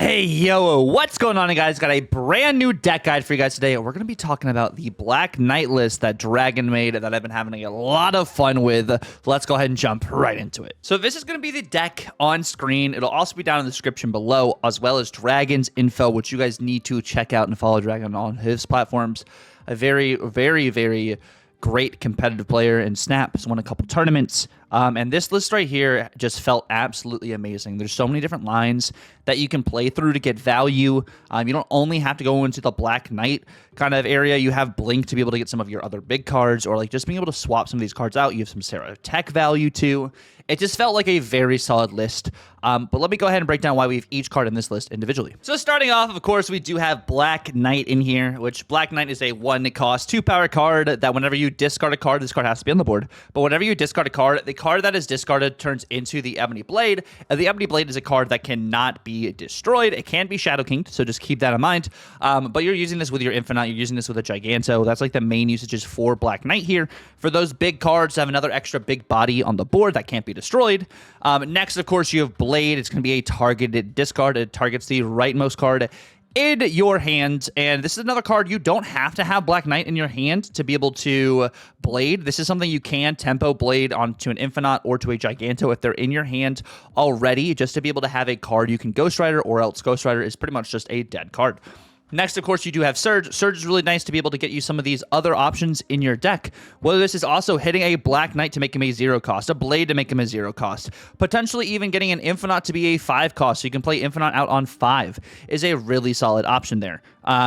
Hey, yo, what's going on, guys? Got a brand new deck guide for you guys today. We're going to be talking about the Black Knight list that Dragon made that I've been having a lot of fun with. Let's go ahead and jump right into it. So this is going to be the deck on screen. It'll also be down in the description below, as well as Dragon's info, which you guys need to check out and follow Dragon on his platforms. A very, very, very great competitive player in Snap. Has won a couple tournaments. And this list right here just felt absolutely amazing. There's so many different lines that you can play through to get value. You don't only have to go into the Black Knight kind of area. You have Blink to be able to get some of your other big cards, or like just being able to swap some of these cards out. You have some Sarah tech value too. It just felt like a very solid list. But let me go ahead and break down why we have each card in this list individually. So starting off, of course, we do have Black Knight in here, which Black Knight is a 1-cost, 2-power card that whenever you discard a card, this card has to be on the board. But whenever you discard a card, the card that is discarded turns into the Ebony Blade. And the Ebony Blade is a card that cannot be destroyed. It can be Shadow Kinged, so just keep that in mind. But you're using this with your Infinite, you're using this with a Giganto. That's like the main usages for Black Knight here. For those big cards to have another extra big body on the board that can't be destroyed. Next, of course, you have Blade. It's going to be a targeted discard. It targets the rightmost card in your hand, and this is another card you don't have to have Black Knight in your hand to be able to Blade. This is something you can tempo Blade onto an Infinite or to a Giganto if they're in your hand already, just to be able to have a card you can Ghost Rider, or else Ghost Rider is pretty much just a dead card. Next, of course, you do have Surge. Surge is really nice to be able to get you some of these other options in your deck. Whether this is also hitting a Black Knight to make him a 0-cost, a Blade to make him a 0-cost, potentially even getting an Infinite to be a 5-cost, so you can play Infinite out on 5, is a really solid option there.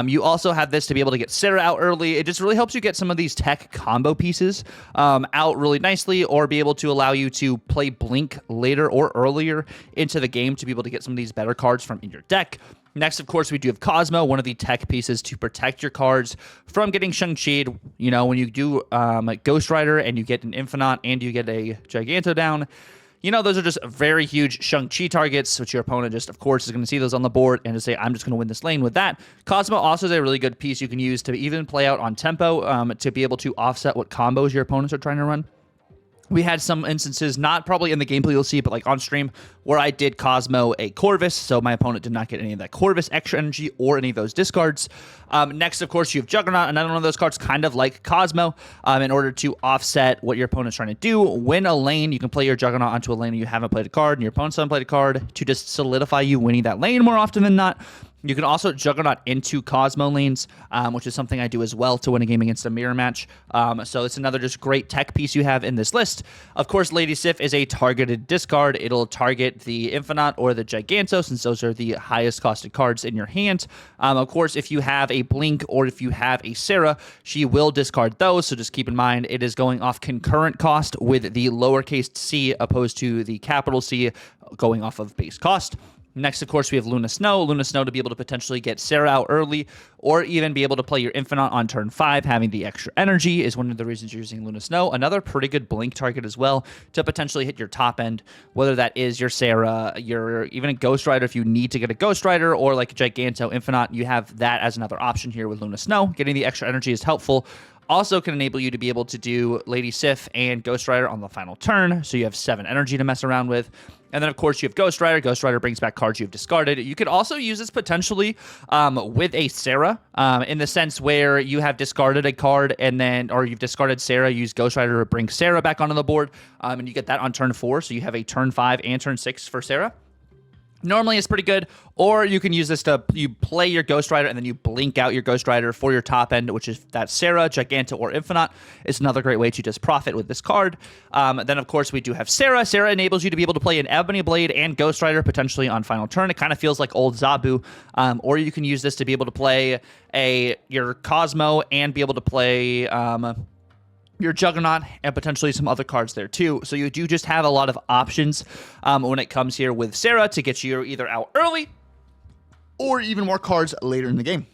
You also have this to be able to get Sarah out early. It just really helps you get some of these tech combo pieces out really nicely, or be able to allow you to play Blink later or earlier into the game to be able to get some of these better cards from in your deck. Next, of course, we do have Cosmo, one of the tech pieces to protect your cards from getting Shang-Chi'd. You know, when you do Ghost Rider and you get an Infinite and you get a Giganto down, you know, those are just very huge Shang-Chi targets, which your opponent just, of course, is going to see those on the board and just say, I'm just going to win this lane with that. Cosmo also is a really good piece you can use to even play out on tempo to be able to offset what combos your opponents are trying to run. We had some instances, not probably in the gameplay you'll see, but like on stream, where I did Cosmo a Corvus, so my opponent did not get any of that Corvus extra energy or any of those discards. Next, of course, you have Juggernaut, another one of those cards kind of like Cosmo, in order to offset what your opponent's trying to do. Win a lane, you can play your Juggernaut onto a lane you haven't played a card, and your opponent's haven't played a card, to just solidify you winning that lane more often than not. You can also Juggernaut into Cosmo lanes, which is something I do as well to win a game against a mirror match. So it's another just great tech piece you have in this list. Of course, Lady Sif is a targeted discard. It'll target the Infinite or the Giganto, since those are the highest costed cards in your hand. Of course, if you have a Blink or if you have a Sarah, she will discard those. So just keep in mind, it is going off concurrent cost with the lowercase c opposed to the capital C going off of base cost. Next, of course, we have Luna Snow. Luna Snow to be able to potentially get Sarah out early, or even be able to play your Infinite on turn 5. Having the extra energy is one of the reasons you're using Luna Snow. Another pretty good Blink target as well to potentially hit your top end, whether that is your Sarah, your even a Ghost Rider if you need to get a Ghost Rider, or like a Giganto Infinite. You have that as another option here with Luna Snow. Getting the extra energy is helpful. Also can enable you to be able to do Lady Sif and Ghost Rider on the final turn, so you have 7 energy to mess around with. And then, of course, you have Ghost Rider. Ghost Rider brings back cards you've discarded. You could also use this potentially with a Sarah, in the sense where you have discarded a card and then, or you've discarded Sarah, use Ghost Rider to bring Sarah back onto the board, and you get that on turn 4, so you have a turn 5 and turn 6 for Sarah. Normally, it's pretty good. Or you can use this to, you play your Ghost Rider and then you blink out your Ghost Rider for your top end, which is that Sarah, Giganto, or Infinite. It's another great way to just profit with this card. Then, of course, we do have Sarah. Sarah enables you to be able to play an Ebony Blade and Ghost Rider potentially on final turn. It kind of feels like old Zabu. Or you can use this to be able to play your Cosmo and be able to play your Juggernaut, and potentially some other cards there too. So you do just have a lot of options when it comes here with Sarah to get you either out early or even more cards later in the game.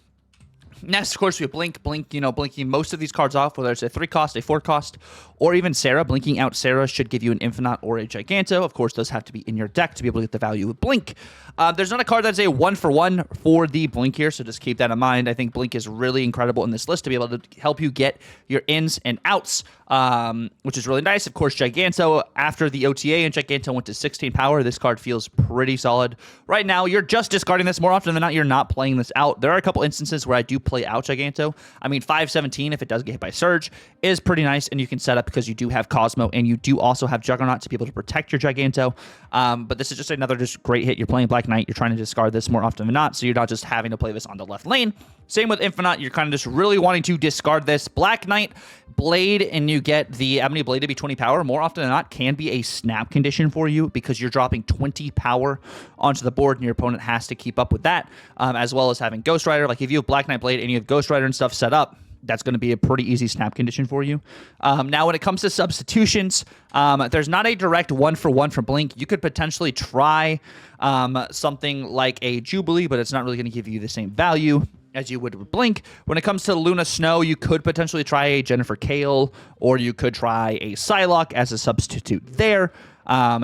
Next, of course, we have Blink. Blink, you know, blinking most of these cards off, whether it's a 3-cost, a 4-cost, or even Sarah. Blinking out Sarah should give you an Infinite or a Giganto. Of course, those have to be in your deck to be able to get the value with Blink. There's not a card that's a 1-for-1 for the Blink here, so just keep that in mind. I think Blink is really incredible in this list to be able to help you get your ins and outs which is really nice. Of course, Giganto, after the OTA and Giganto went to 16 power, this card feels pretty solid. Right now, you're just discarding this. More often than not, you're not playing this out. There are a couple instances where I do play out Giganto. I mean, 517, if it does get hit by Surge, is pretty nice, and you can set up because you do have Cosmo, and you do also have Juggernaut to be able to protect your Giganto. But this is just another just great hit. You're playing Black Knight. You're trying to discard this more often than not, so you're not just having to play this on the left lane. Same with Infinite. You're kind of just really wanting to discard this. Black Knight, Blade, and you get the Ebony Blade to be 20 power. More often than not, can be a snap condition for you because you're dropping 20 power onto the board, and your opponent has to keep up with that, as well as having Ghost Rider. Like, if you have Black Knight Blade and you have Ghost Rider and stuff set up, that's going to be a pretty easy snap condition for you. Now, when it comes to substitutions, there's not a direct one-for-one from Blink. You could potentially try something like a Jubilee, but it's not really going to give you the same value as you would with Blink. When it comes to Luna Snow, you could potentially try a Jennifer Kale, or you could try a Psylocke as a substitute there.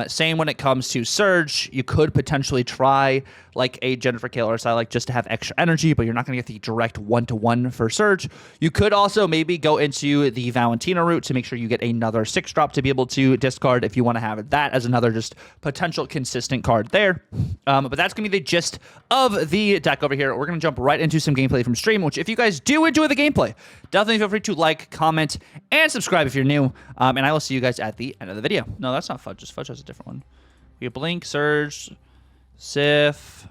Same when it comes to Surge, you could potentially try like a Jennifer Kale or Psylocke just to have extra energy, but you're not going to get the direct one-to-one for Surge. You could also maybe go into the Valentina route to make sure you get another 6-drop to be able to discard if you want to have that as another just potential consistent card there. But that's going to be the gist of the deck over here. We're going to jump right into some gameplay from stream, which if you guys do enjoy the gameplay, definitely feel free to like, comment, and subscribe if you're new. And I will see you guys at the end of the video. No, that's not Fudge. Just Fudge has a different one. We have Blink, Surge, Sif,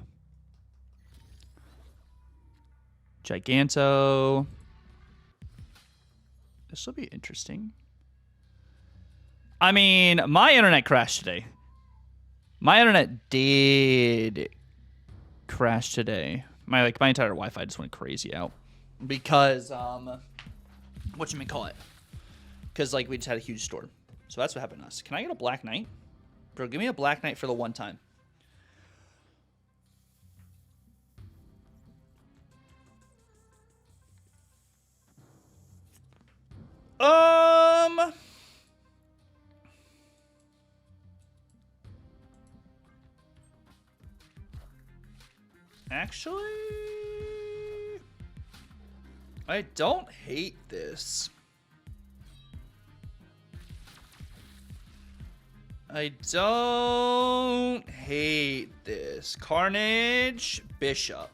Giganto. This will be interesting. I mean, my internet crashed today. My internet did crash today. My entire Wi-Fi just went crazy out because whatchamacallit? Because we just had a huge storm. So that's what happened to us. Can I get a Black Knight? Bro, give me a Black Knight for the one time. Actually, I don't hate this. I don't hate this. Carnage, Bishop.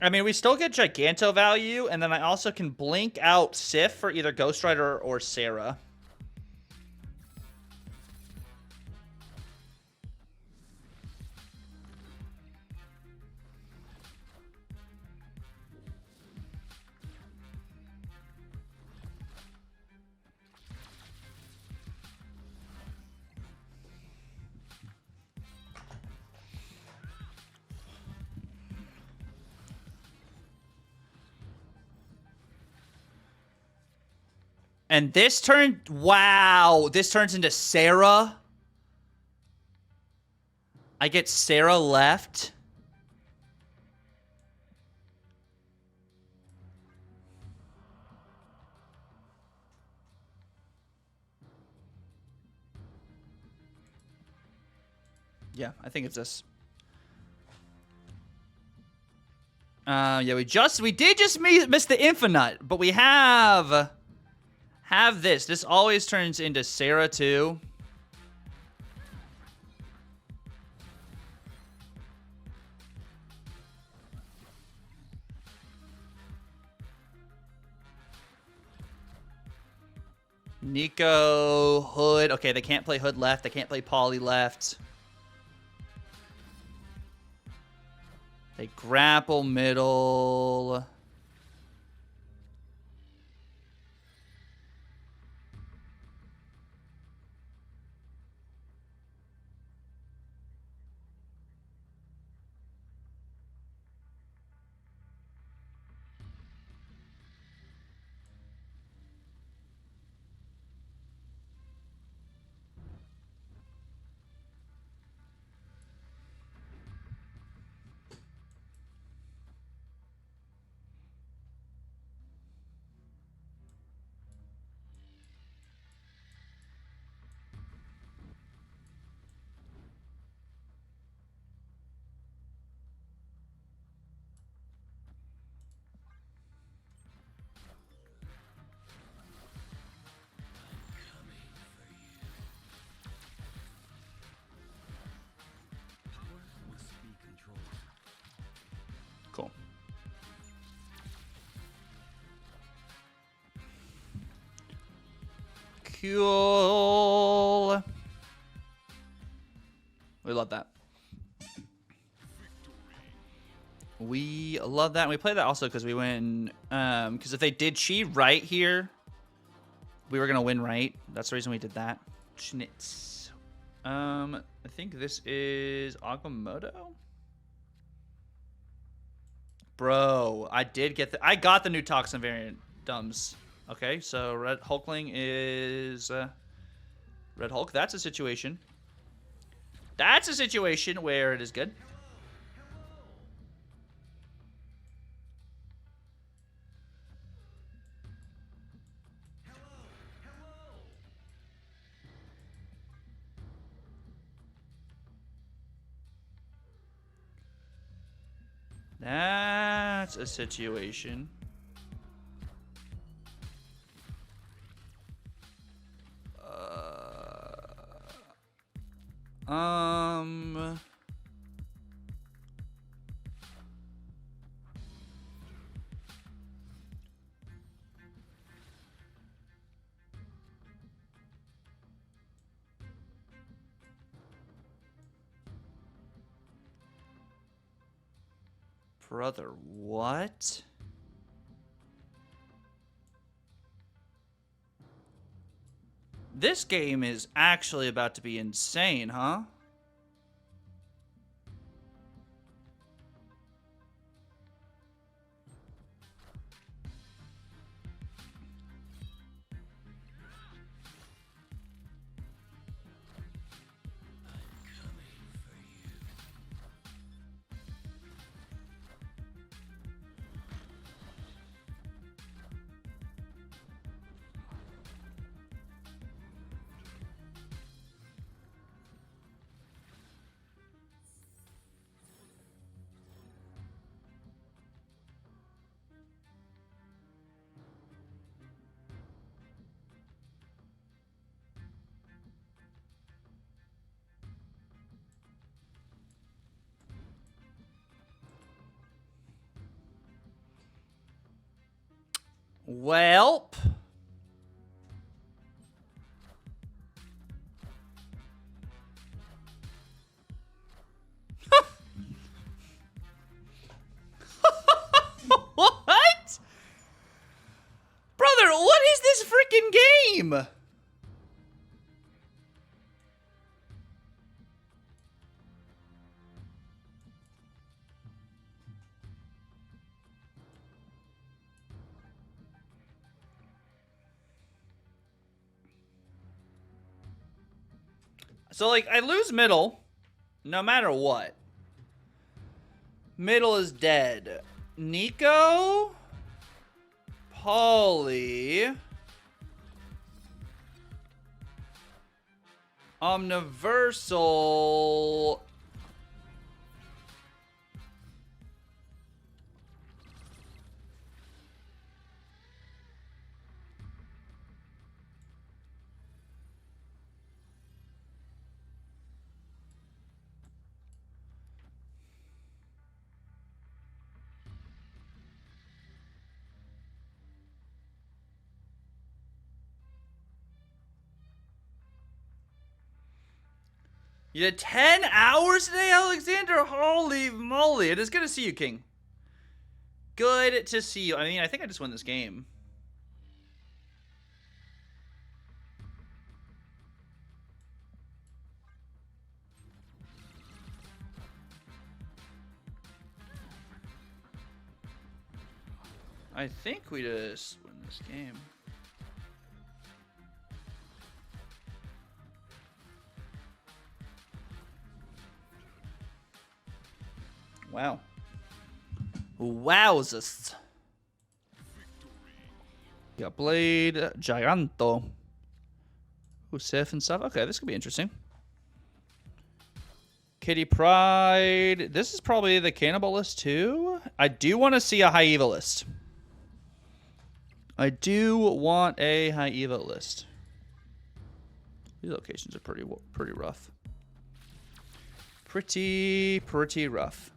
I mean, we still get Giganto value, and then I also can blink out Sif for either Ghost Rider or Sarah. And this turn, wow, this turns into Sarah. I get Sarah left. Yeah, I think it's this. Yeah, we did just miss the Infinite, but we have this. This always turns into Sarah too. Nico, Hood. Okay, they can't play Hood left. They can't play Polly left. They grapple middle. Cool. We love that. We love that. And we play that also because we win. Because if they did chi right here, we were going to win right. That's the reason we did that. Schnitz. I think this is Agamotto. Bro, I did get I got the new Toxin variant, dumbs. Okay, so Red Hulkling is Red Hulk. That's a situation. That's a situation where it is good. That's a situation. Brother, what? This game is actually about to be insane, huh? Welp. What? Brother, what is this freaking game? So, like, I lose middle no matter what. Middle is dead. Nico, Pauly, Omniversal. You did 10 hours today, Alexander? Holy moly. It is good to see you, King. Good to see you. I mean, I think I just won this game. I think we just win this game. Wow. Wowzers. Got Blade, Giganto. Ooh, Sif and stuff. Okay, this could be interesting. Kitty Pride. This is probably the Cannibal list too. I do want to see a High Evo list. I do want a High Evo list. These locations are pretty rough. Pretty rough.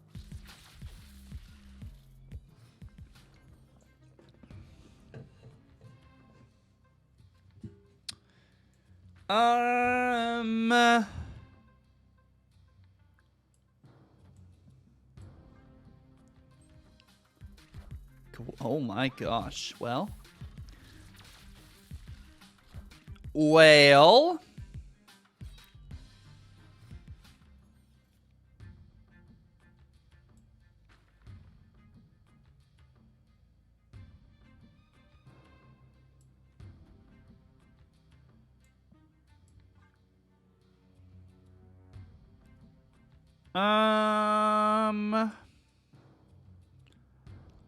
Um. Oh my gosh. Well. Well.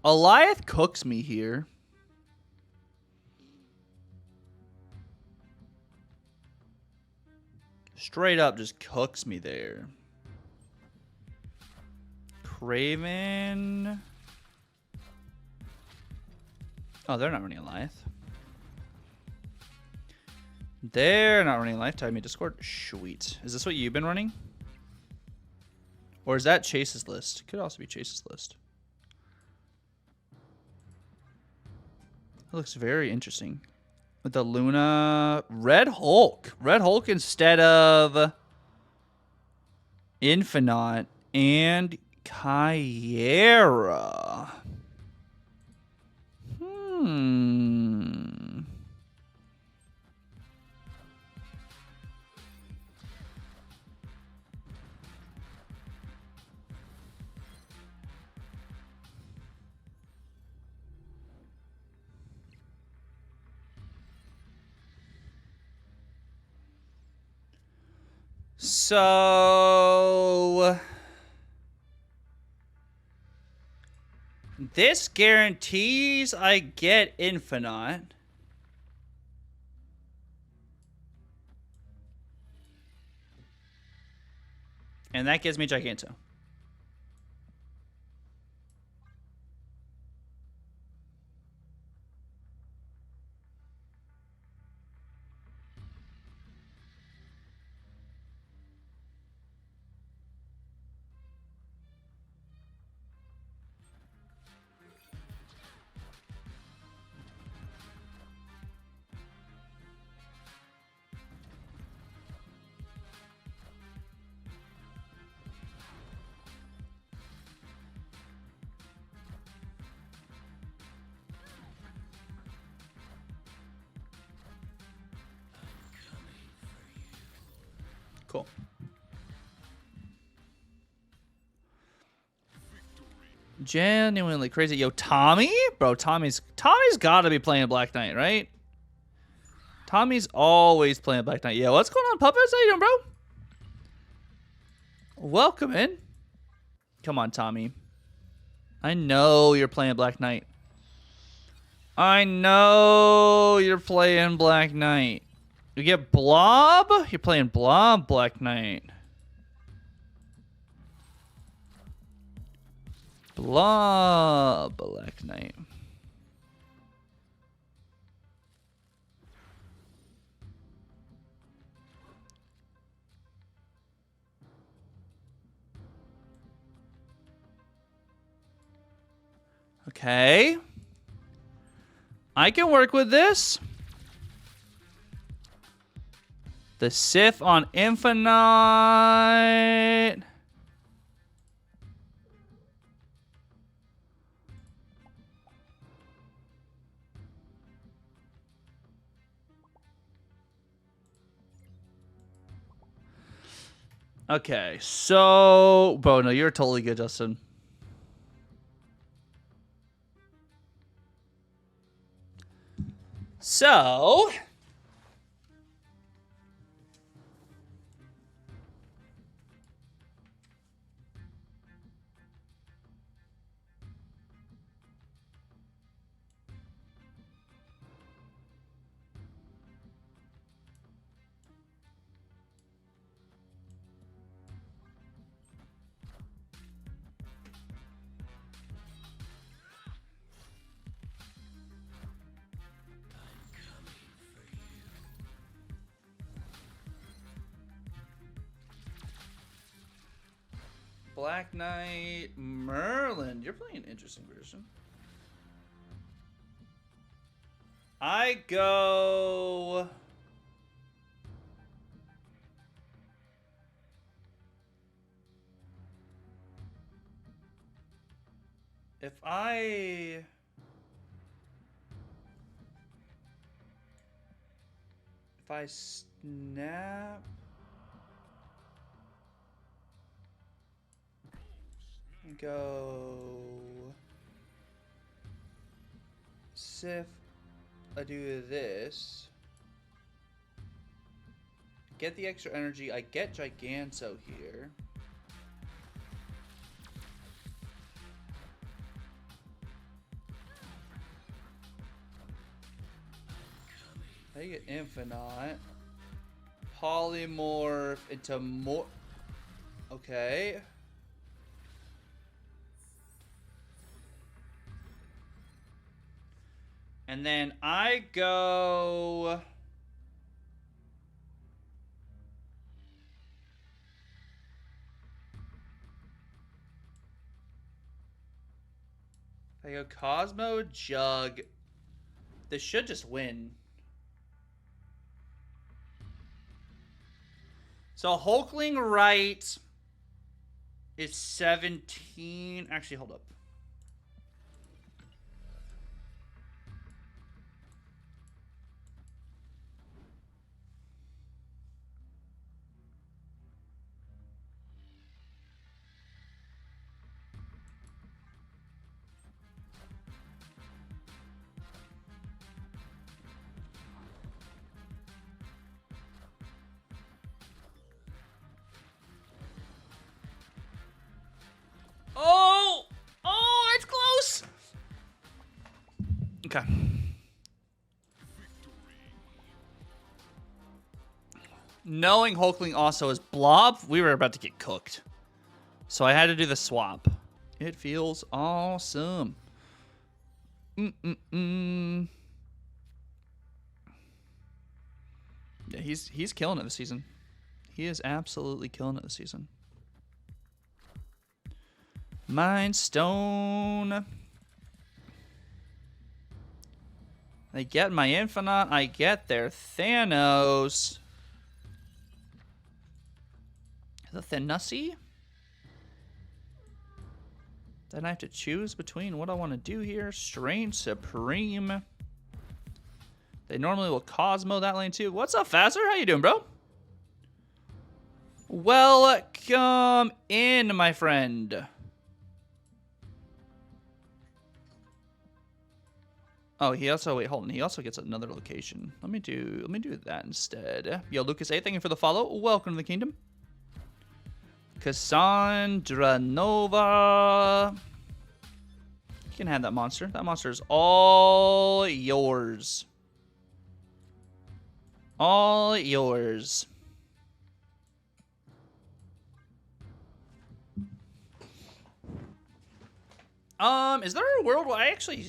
Eliath cooks me here. Straight up just cooks me there. Craven. Oh, they're not running Eliath. They're not running Eliath. Type me Discord. Sweet. Is this what you've been running? Or is that Chase's list? Could also be Chase's list. That looks very interesting. With the Luna. Red Hulk. Red Hulk instead of Infinite and Kyera. So this guarantees I get Infinite. And that gives me Giganto. Cool. Genuinely crazy. Yo, Tommy? Bro, Tommy's got to be playing Black Knight, right? Tommy's always playing Black Knight. Yeah, what's going on, Puppets? How you doing, bro? Welcome in. Come on, Tommy. I know you're playing Black Knight. I know you're playing Black Knight. You get Blob? You're playing Blob Black Knight. Blob Black Knight. Okay. I can work with this. The Sith on Infinite. Okay, so... Bro, no, you're totally good, Justin. So... Black Knight, Merlin. You're playing an interesting version. I go... If I snap and go Sif, I do this. Get the extra energy. I get Giganto here. I get Infinite. Polymorph into more. Okay. And then I go. I go Cosmo Jug. This should just win. So Hulkling right is 17. Actually, hold up. Oh! Oh, it's close! Okay. Knowing Hulkling also is Blob, we were about to get cooked. So I had to do the swap. It feels awesome. Yeah, he's killing it this season. He is absolutely killing it this season. Mind Stone. I get my Infinite. I get their Thanos. The Thanussi? Then I have to choose between what I want to do here. Strange Supreme. They normally will Cosmo that lane too. What's up, Fazer? How you doing, bro? Welcome in, my friend. Oh, he also hold on. He also gets another location. Let me do that instead. Yo, Lucas A, thank you for the follow. Welcome to the kingdom. Cassandra Nova. You can have that monster. That monster is all yours. All yours. Is there a world where I actually...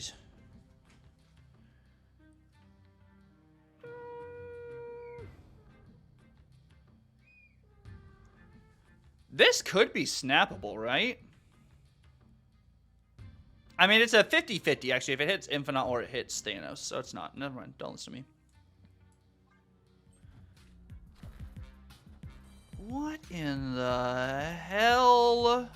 This could be snappable, right? I mean, it's a 50-50, actually, if it hits Infinite or it hits Thanos. So it's not. Never mind. Don't listen to me. What in the hell?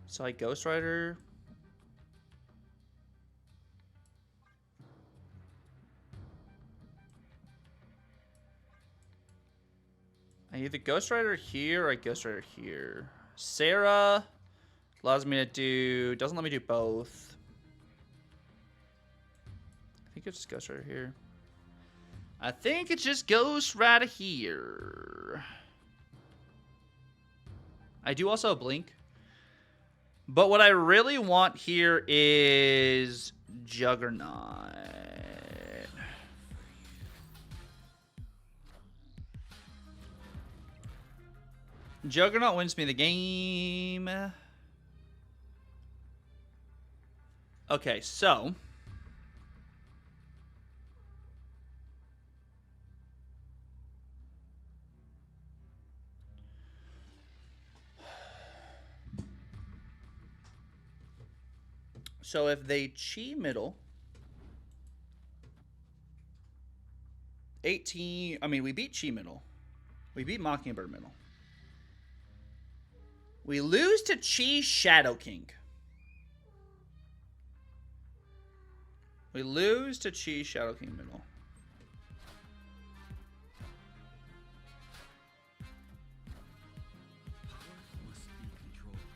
So I Ghost Rider. I either Ghost Rider here or I Ghost Rider here. Sarah allows me to do, doesn't let me do both. I think it's just Ghost Rider here. I think it's just Ghost Rider here. I do also blink. But what I really want here is Juggernaut. Juggernaut wins me the game. Okay, so So if they chi middle, 18. I mean, we beat chi middle. We beat Mockingbird middle. We lose to Chi Shadow King. We lose to Chi Shadow King middle.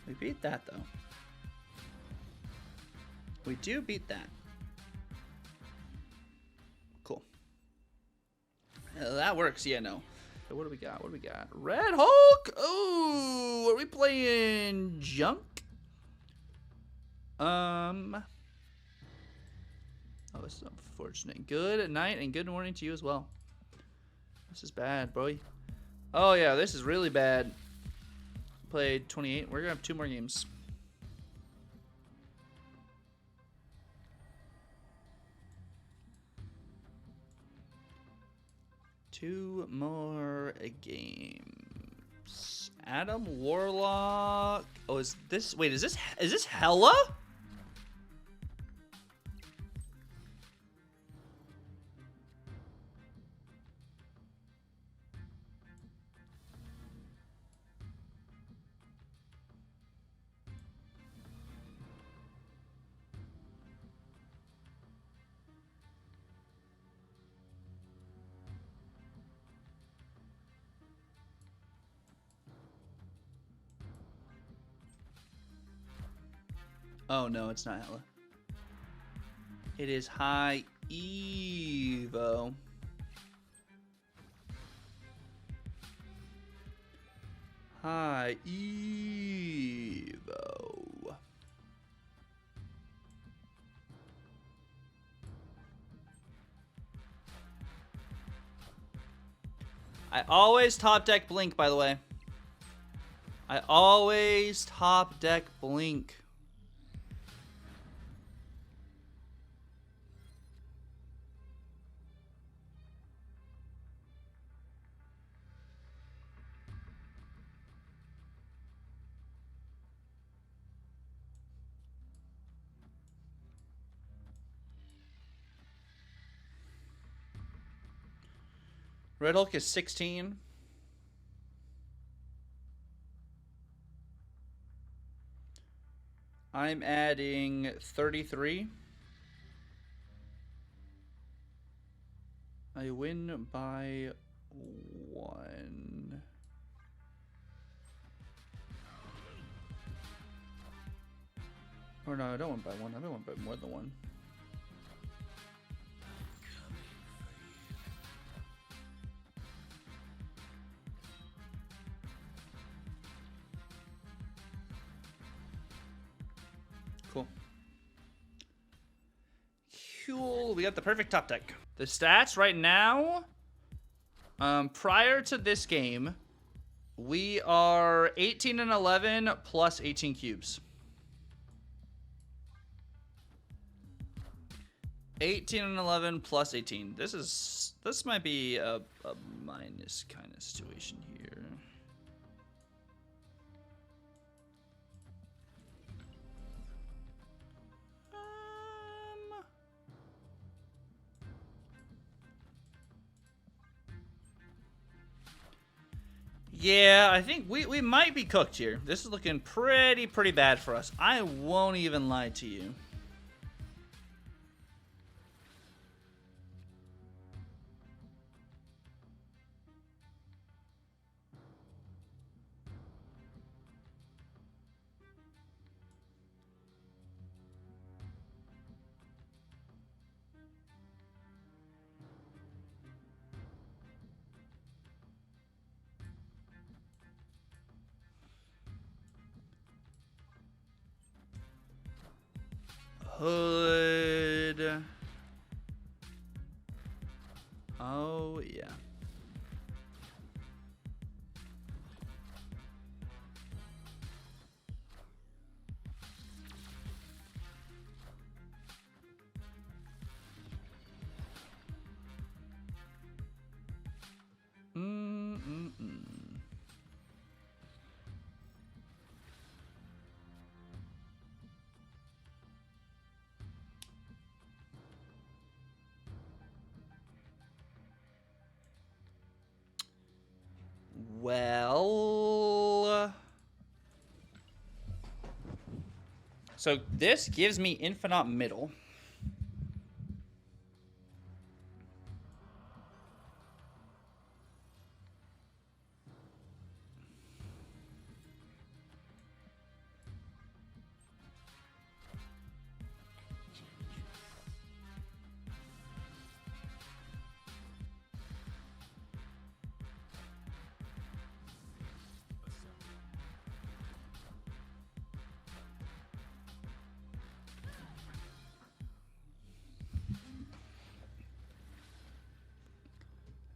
We beat that, though. We do beat that. Cool. That works. Yeah, no. So what do we got? What do we got? Red Hulk. Ooh, are we playing junk? Oh, this is unfortunate. Good night and good morning to you as well. This is bad, boy. Oh yeah, this is really bad. Played 28. We're gonna have 2 more games. Two more games. Adam Warlock. Oh, is this? Wait, is this Hella? Oh no, it's not Hella. It is High Evo. High Evo. I always top deck Blink, by the way. I always top deck Blink. Red Hulk is 16. I'm adding 33. I win by 1. Or no, I don't win by 1. I don't win by more than 1. Cool. Cool. We got the perfect top deck. The stats right now, prior to this game, we are 18 and 11 plus 18 cubes. 18 and 11 plus 18. This might be a minus kind of situation here. Yeah, I think we might be cooked here. This is looking pretty bad for us. I won't even lie to you. Hood. Oh, yeah. Well, so this gives me infinite middle.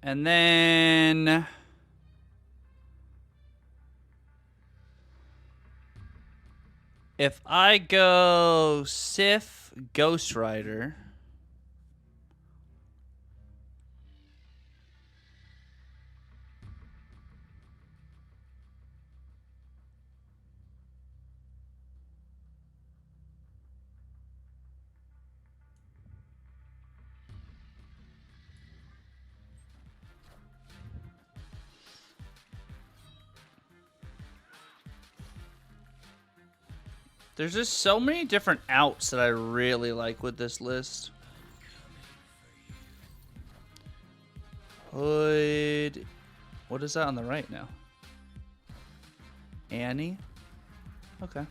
And then if I go Sif Ghost Rider, there's just so many different outs that I really like with this list. Hood. What is that on the right now? Annie? Okay.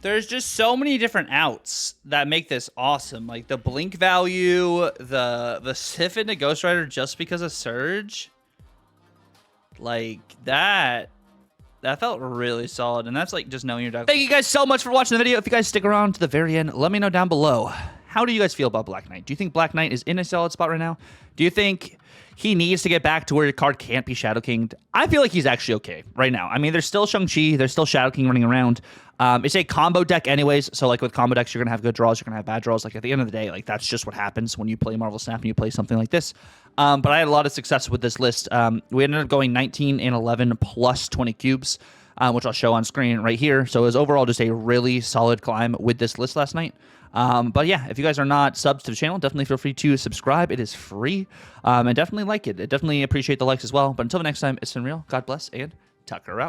There's just so many different outs that make this awesome. Like the blink value, the Sif into Ghost Rider just because of Surge. Like that felt really solid, and that's like just knowing your deck. Thank you guys so much for watching the video. If you guys stick around to the very end, let me know down below. How do you guys feel about Black Knight? Do you think Black Knight is in a solid spot right now? Do you think he needs to get back to where your card can't be Shadow Kinged? I feel like he's actually okay right now. I mean, there's still Shang-Chi, there's still Shadow King running around. It's a combo deck anyways, so like with combo decks, you're going to have good draws, you're going to have bad draws. Like at the end of the day, like that's just what happens when you play Marvel Snap and you play something like this. But I had a lot of success with this list. We ended up going 19 and 11 plus 20 cubes. Which I'll show on screen right here. So it was overall just a really solid climb with this list last night. But yeah, if you guys are not subs to the channel, definitely feel free to subscribe. It is free. And definitely like it. I definitely appreciate the likes as well. But until the next time, it's been real. God bless and Tucker out.